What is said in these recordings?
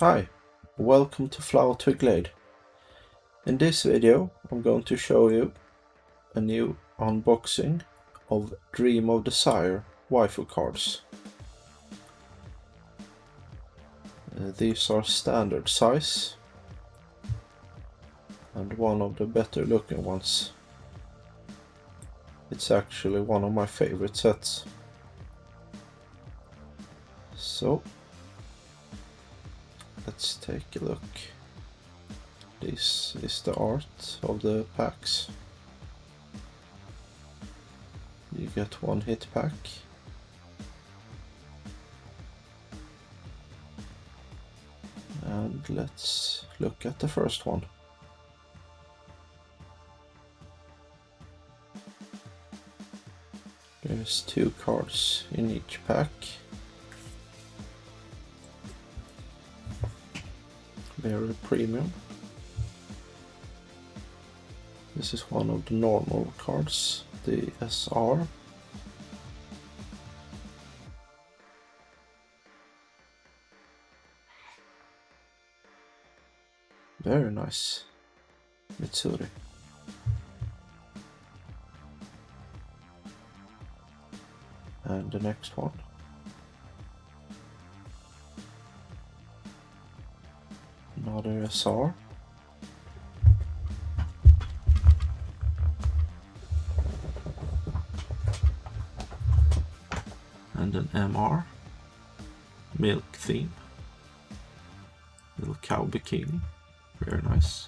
Hi, welcome to Flowertwig Glade. In this video I'm going to show you a new unboxing of Dream of Desire Waifu cards. These are standard size and one of the better looking ones. It's actually one of my favorite sets. So let's take a look. This is the art of the packs. You get one hit pack. And let's look at the first one. There's 2 cards in each pack. Very premium. This is one of the normal cards, the SR. Very nice. Mitsuri. And the next one. Another SR. And an MR. Milk theme. Little cow bikini. Very nice.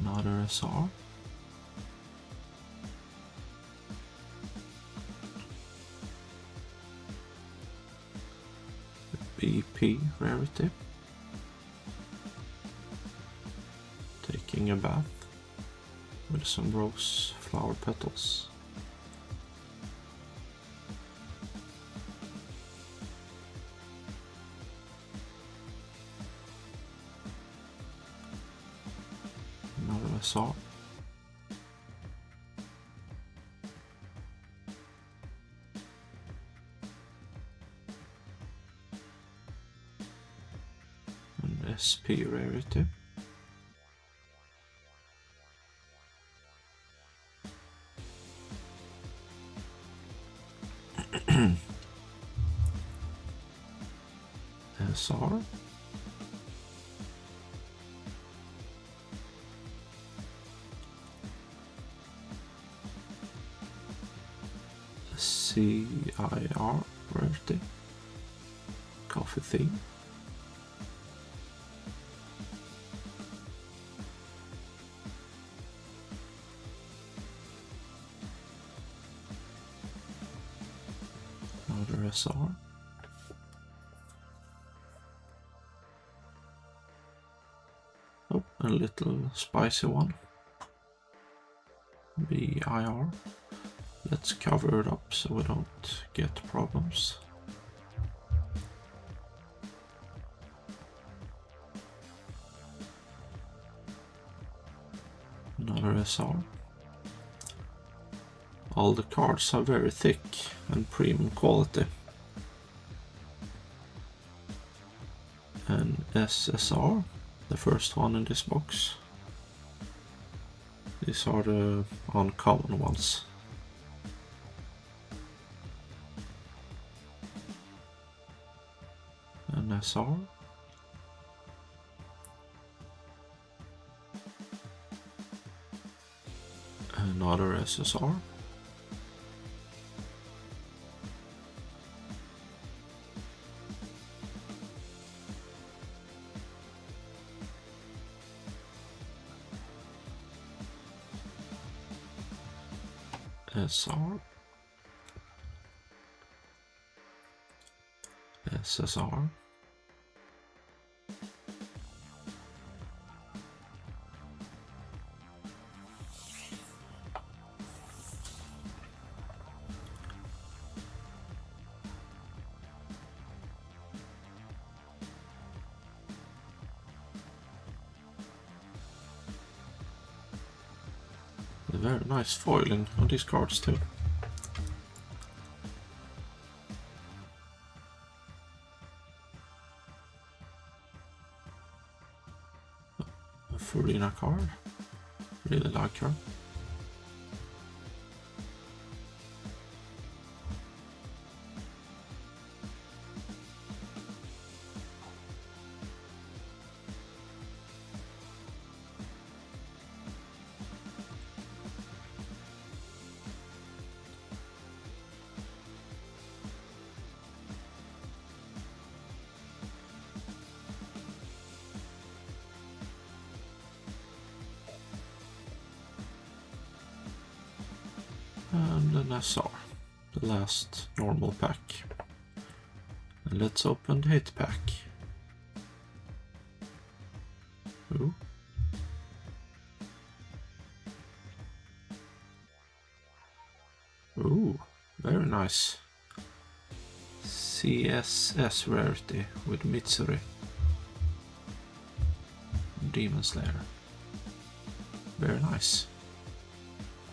Another SR. BP rarity. Taking a bath with some rose flower petals. Another SR. And SP rarity. SR. CIR rarity. Coffee theme. Another SR. Oh, a little spicy one. BIR. Let's cover it up so we don't get problems. Another SR. All the cards are very thick and premium quality. An SSR, the first one in this box. These are the uncommon ones. An SR. Another SSR. SR. SSR. very nice foiling on these cards too. A Furina card. Really like her. And an SR, the last normal pack. And let's open the hit pack. Ooh. Ooh, very nice. CSS rarity with Mitsuri. Demon Slayer. Very nice.